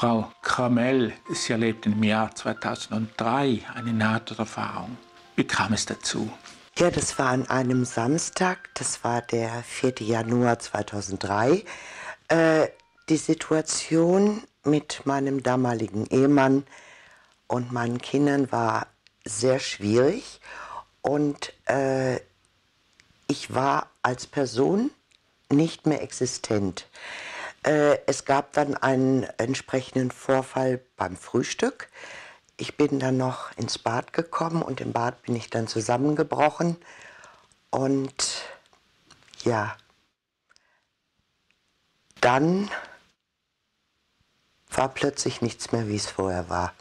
Frau Kramell, Sie erlebten im Jahr 2003 eine Nahtoderfahrung. Wie kam es dazu? Ja, das war an einem Samstag, das war der 4. Januar 2003. Die Situation mit meinem damaligen Ehemann und meinen Kindern war sehr schwierig und ich war als Person nicht mehr existent. Es gab dann einen entsprechenden Vorfall beim Frühstück. Ich bin dann noch ins Bad gekommen und im Bad bin ich dann zusammengebrochen. Und ja, dann war plötzlich nichts mehr, wie es vorher war.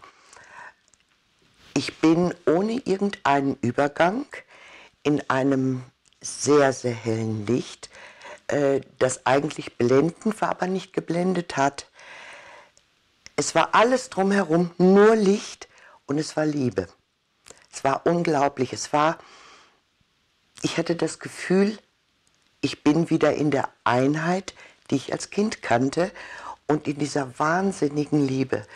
Ich bin ohne irgendeinen Übergang in einem sehr, sehr hellen Licht, das eigentlich blendend war, aber nicht geblendet hat. Es war alles drumherum, nur Licht und es war Liebe. Es war unglaublich. Ich hatte das Gefühl, ich bin wieder in der Einheit, die ich als Kind kannte und in dieser wahnsinnigen Liebe.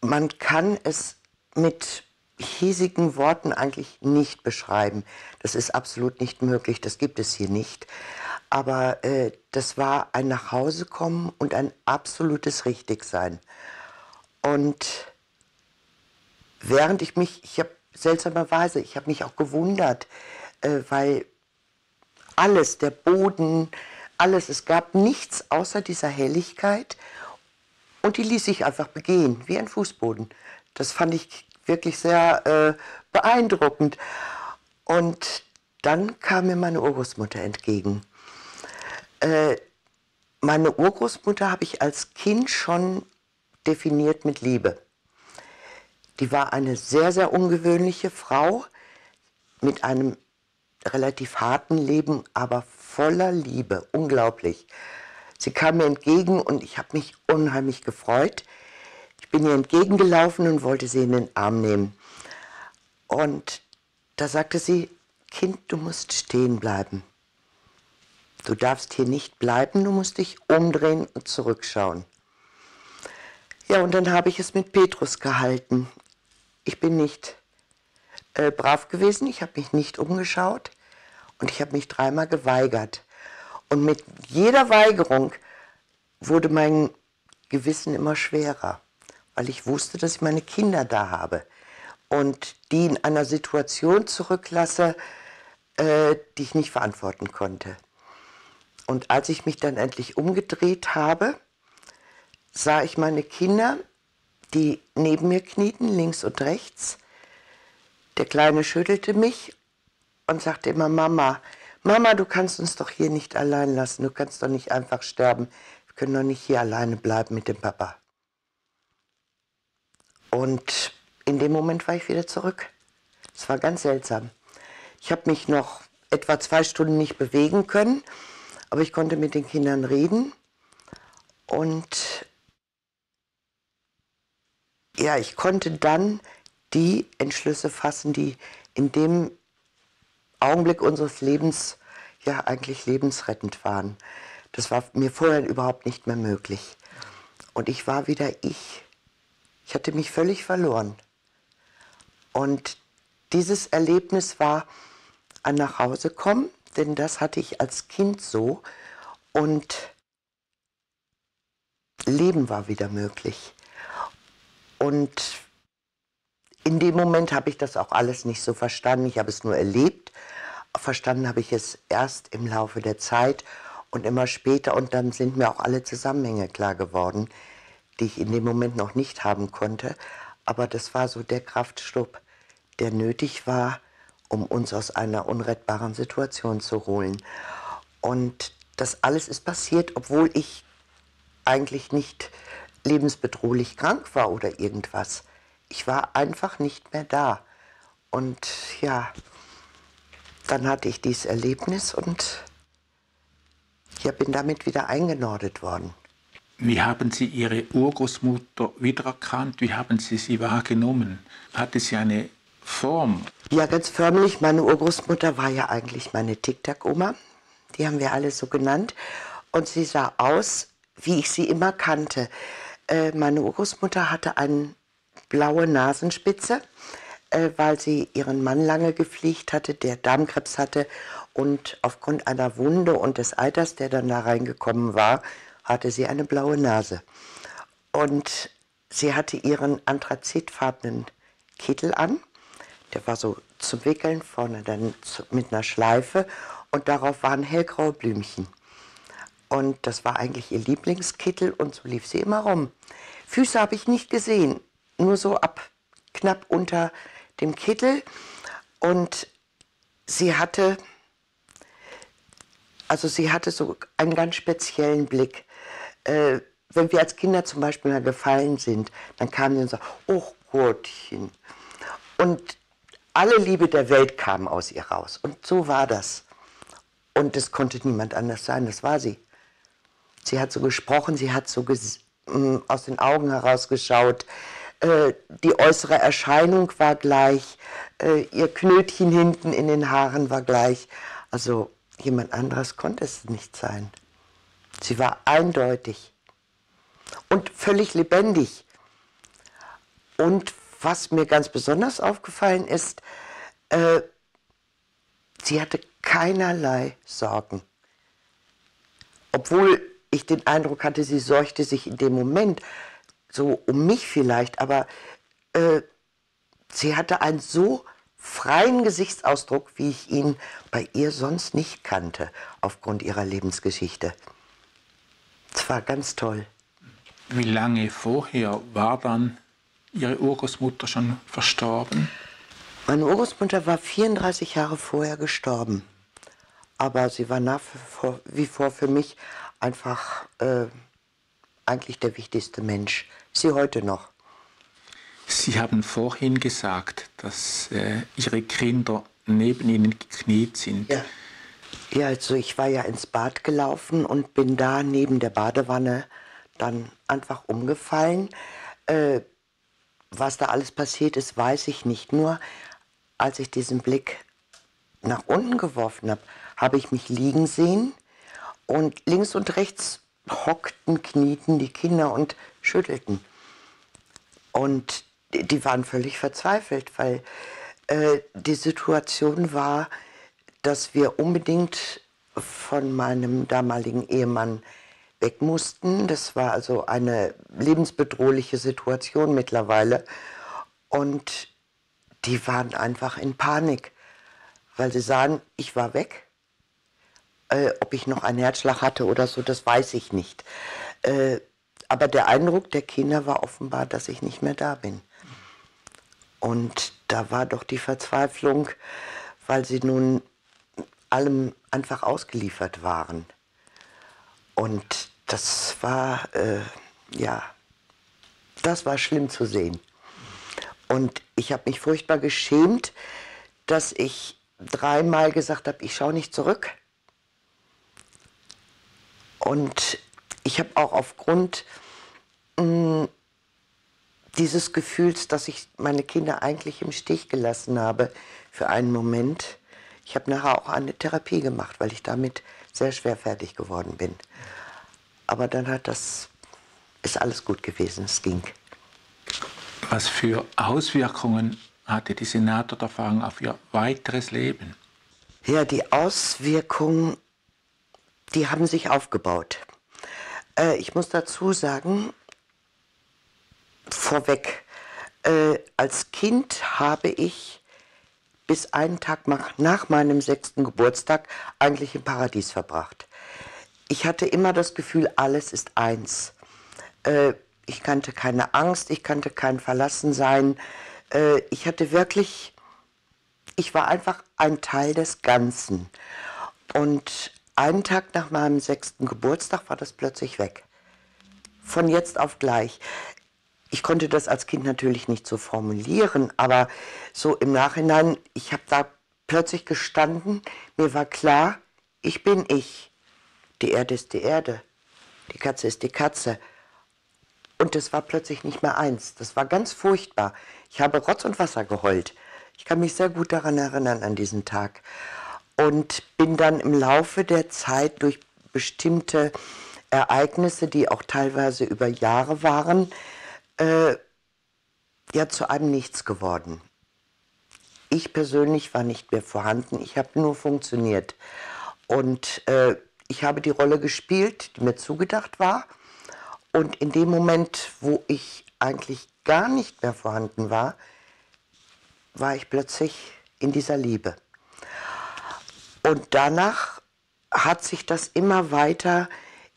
Man kann es mit hiesigen Worten eigentlich nicht beschreiben. Das ist absolut nicht möglich, das gibt es hier nicht. Aber das war ein Nachhausekommen und ein absolutes Richtigsein. Und während ich habe seltsamerweise, ich habe mich auch gewundert, weil alles, der Boden, alles, es gab nichts außer dieser Helligkeit und die ließ sich einfach begehen, wie ein Fußboden. Das fand ich wirklich sehr beeindruckend. Und dann kam mir meine Urgroßmutter entgegen. Meine Urgroßmutter habe ich als Kind schon definiert mit Liebe. Die war eine sehr, sehr ungewöhnliche Frau mit einem relativ harten Leben, aber voller Liebe, unglaublich. Sie kam mir entgegen und ich habe mich unheimlich gefreut. Ich bin ihr entgegengelaufen und wollte sie in den Arm nehmen. Und da sagte sie, Kind, du musst stehen bleiben. Du darfst hier nicht bleiben, du musst dich umdrehen und zurückschauen. Ja, und dann habe ich es mit Petrus gehalten. Ich bin nicht brav gewesen, ich habe mich nicht umgeschaut und ich habe mich dreimal geweigert. Und mit jeder Weigerung wurde mein Gewissen immer schwerer, weil ich wusste, dass ich meine Kinder da habe und die in einer Situation zurücklasse, die ich nicht verantworten konnte. Und als ich mich dann endlich umgedreht habe, sah ich meine Kinder, die neben mir knieten, links und rechts. Der Kleine schüttelte mich und sagte immer, Mama, Mama, du kannst uns doch hier nicht allein lassen, du kannst doch nicht einfach sterben, wir können doch nicht hier alleine bleiben mit dem Papa. Und in dem Moment war ich wieder zurück. Es war ganz seltsam. Ich habe mich noch etwa 2 Stunden nicht bewegen können, aber ich konnte mit den Kindern reden und ja, ich konnte dann die Entschlüsse fassen, die in dem Augenblick unseres Lebens ja eigentlich lebensrettend waren. Das war mir vorher überhaupt nicht mehr möglich. Und ich war wieder ich. Ich hatte mich völlig verloren. Und dieses Erlebnis war ein Nachhausekommen, denn das hatte ich als Kind so. Und Leben war wieder möglich. Und in dem Moment habe ich das auch alles nicht so verstanden. Ich habe es nur erlebt. Verstanden habe ich es erst im Laufe der Zeit und immer später. Und dann sind mir auch alle Zusammenhänge klar geworden, die ich in dem Moment noch nicht haben konnte. Aber das war so der Kraftschub, der nötig war, um uns aus einer unrettbaren Situation zu holen. Und das alles ist passiert, obwohl ich eigentlich nicht lebensbedrohlich krank war oder irgendwas. Ich war einfach nicht mehr da. Und ja, dann hatte ich dieses Erlebnis und ja, bin damit wieder eingenordet worden. Wie haben Sie Ihre Urgroßmutter wiedererkannt? Wie haben Sie sie wahrgenommen? Hatte sie eine Form? Ja, ganz förmlich. Meine Urgroßmutter war ja eigentlich meine Tic-Tac-Oma. Die haben wir alle so genannt. Und sie sah aus wie ich sie immer kannte. Meine Urgroßmutter hatte eine blaue Nasenspitze, weil sie ihren Mann lange gepflegt hatte, der Darmkrebs hatte. Und aufgrund einer Wunde und des Eiters, der dann da reingekommen war, hatte sie eine blaue Nase. Und sie hatte ihren anthrazitfarbenen Kittel an. Der war so zum Wickeln, vorne dann mit einer Schleife. Und darauf waren hellgraue Blümchen. Und das war eigentlich ihr Lieblingskittel und so lief sie immer rum. Füße habe ich nicht gesehen, nur so ab knapp unter dem Kittel. Und sie hatte so einen ganz speziellen Blick. Wenn wir als Kinder zum Beispiel mal gefallen sind, dann kamen sie und sagten, oh Gottchen. Und alle Liebe der Welt kam aus ihr raus. Und so war das. Und es konnte niemand anders sein, das war sie. Sie hat so gesprochen, sie hat so aus den Augen herausgeschaut. Die äußere Erscheinung war gleich, ihr Knötchen hinten in den Haaren war gleich. Also jemand anderes konnte es nicht sein. Sie war eindeutig und völlig lebendig. Und was mir ganz besonders aufgefallen ist, sie hatte keinerlei Sorgen. Obwohl ich den Eindruck hatte, sie sorgte sich in dem Moment so um mich vielleicht, aber sie hatte einen so freien Gesichtsausdruck, wie ich ihn bei ihr sonst nicht kannte, aufgrund ihrer Lebensgeschichte. Es war ganz toll. Wie lange vorher war dann Ihre Urgroßmutter schon verstorben? Meine Urgroßmutter war 34 Jahre vorher gestorben. Aber sie war nach wie vor für mich einfach eigentlich der wichtigste Mensch. Sie heute noch. Sie haben vorhin gesagt, dass Ihre Kinder neben Ihnen gekniet sind. Ja. Ja, also ich war ja ins Bad gelaufen und bin da neben der Badewanne dann einfach umgefallen. Was da alles passiert ist, weiß ich nicht. Nur als ich diesen Blick nach unten geworfen habe, habe ich mich liegen sehen und links und rechts hockten, knieten die Kinder und schüttelten. Und die waren völlig verzweifelt, weil die Situation war, dass wir unbedingt von meinem damaligen Ehemann weg mussten. Das war also eine lebensbedrohliche Situation mittlerweile. Und die waren einfach in Panik, weil sie sahen, ich war weg. Ob ich noch einen Herzschlag hatte oder so, das weiß ich nicht. Aber der Eindruck der Kinder war offenbar, dass ich nicht mehr da bin. Und da war doch die Verzweiflung, weil sie nun allem einfach ausgeliefert waren. Und das war, das war schlimm zu sehen. Und ich habe mich furchtbar geschämt, dass ich 3-mal gesagt habe, ich schaue nicht zurück. Und ich habe auch aufgrund dieses Gefühls, dass ich meine Kinder eigentlich im Stich gelassen habe für einen Moment, ich habe nachher auch eine Therapie gemacht, weil ich damit sehr schwer fertig geworden bin. Aber dann ist alles gut gewesen, es ging. Was für Auswirkungen hatte diese Nahtoderfahrung auf Ihr weiteres Leben? Ja, die Auswirkungen, die haben sich aufgebaut. Ich muss dazu sagen, vorweg, als Kind habe ich bis einen Tag nach meinem 6. Geburtstag eigentlich im Paradies verbracht. Ich hatte immer das Gefühl, alles ist eins. Ich kannte keine Angst, ich kannte kein Verlassensein. Ich war einfach ein Teil des Ganzen. Und einen Tag nach meinem 6. Geburtstag war das plötzlich weg. Von jetzt auf gleich. Ich konnte das als Kind natürlich nicht so formulieren, aber so im Nachhinein, ich habe da plötzlich gestanden, mir war klar, ich bin ich. Die Erde ist die Erde, die Katze ist die Katze. Und das war plötzlich nicht mehr eins. Das war ganz furchtbar. Ich habe Rotz und Wasser geheult. Ich kann mich sehr gut daran erinnern, an diesen Tag. Und bin dann im Laufe der Zeit durch bestimmte Ereignisse, die auch teilweise über Jahre waren, ja zu einem Nichts geworden. Ich persönlich war nicht mehr vorhanden, ich habe nur funktioniert. Und ich habe die Rolle gespielt, die mir zugedacht war. Und in dem Moment, wo ich eigentlich gar nicht mehr vorhanden war, war ich plötzlich in dieser Liebe. Und danach hat sich das immer weiter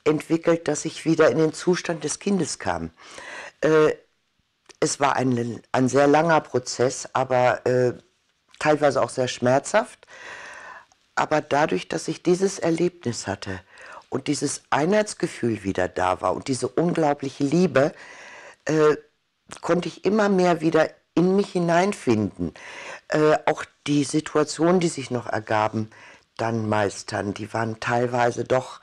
entwickelt, dass ich wieder in den Zustand des Kindes kam. Es war ein sehr langer Prozess, aber teilweise auch sehr schmerzhaft. Aber dadurch, dass ich dieses Erlebnis hatte und dieses Einheitsgefühl wieder da war und diese unglaubliche Liebe, konnte ich immer mehr wieder in mich hineinfinden. Auch die Situationen, die sich noch ergaben, dann meistern, die waren teilweise doch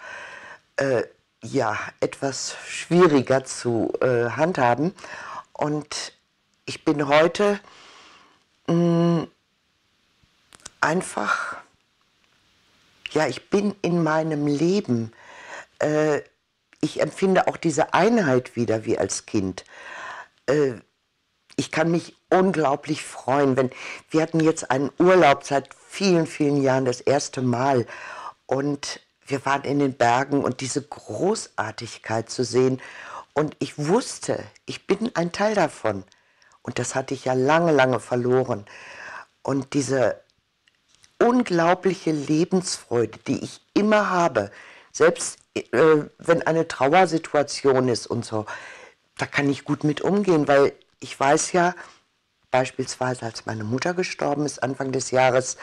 ja, etwas schwieriger zu handhaben. Und ich bin heute einfach, ja, ich bin in meinem Leben. Ich empfinde auch diese Einheit wieder wie als Kind. Ich kann mich unglaublich freuen. Wir hatten jetzt einen Urlaub seit vielen, vielen Jahren, das erste Mal. Und wir waren in den Bergen und diese Großartigkeit zu sehen. Und ich wusste, ich bin ein Teil davon. Und das hatte ich ja lange, lange verloren. Und diese unglaubliche Lebensfreude, die ich immer habe, selbst wenn eine Trauersituation ist und so, da kann ich gut mit umgehen, weil ich weiß ja, beispielsweise als meine Mutter gestorben ist, Anfang des Jahres,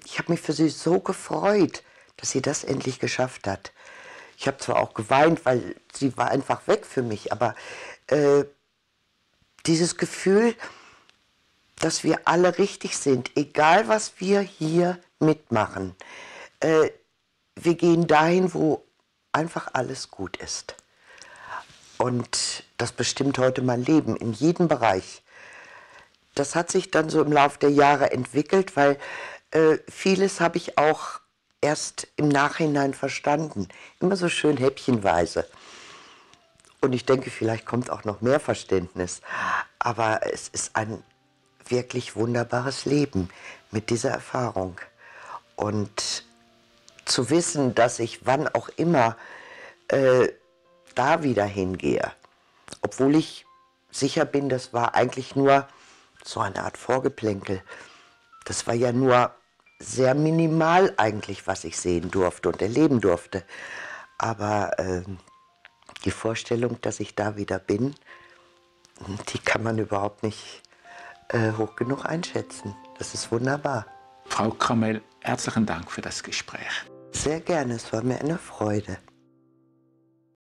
ich habe mich für sie so gefreut, dass sie das endlich geschafft hat. Ich habe zwar auch geweint, weil sie war einfach weg für mich, aber dieses Gefühl, dass wir alle richtig sind, egal was wir hier mitmachen, wir gehen dahin, wo einfach alles gut ist. Und das bestimmt heute mein Leben in jedem Bereich. Das hat sich dann so im Laufe der Jahre entwickelt, weil vieles habe ich auch erst im Nachhinein verstanden. Immer so schön häppchenweise. Und ich denke, vielleicht kommt auch noch mehr Verständnis. Aber es ist ein wirklich wunderbares Leben mit dieser Erfahrung. Und zu wissen, dass ich wann auch immer da wieder hingehe, obwohl ich sicher bin, das war eigentlich nur so eine Art Vorgeplänkel. Das war ja nur sehr minimal eigentlich, was ich sehen durfte und erleben durfte. Aber die Vorstellung, dass ich da wieder bin, die kann man überhaupt nicht hoch genug einschätzen. Das ist wunderbar. Frau Kramel, herzlichen Dank für das Gespräch. Sehr gerne, es war mir eine Freude.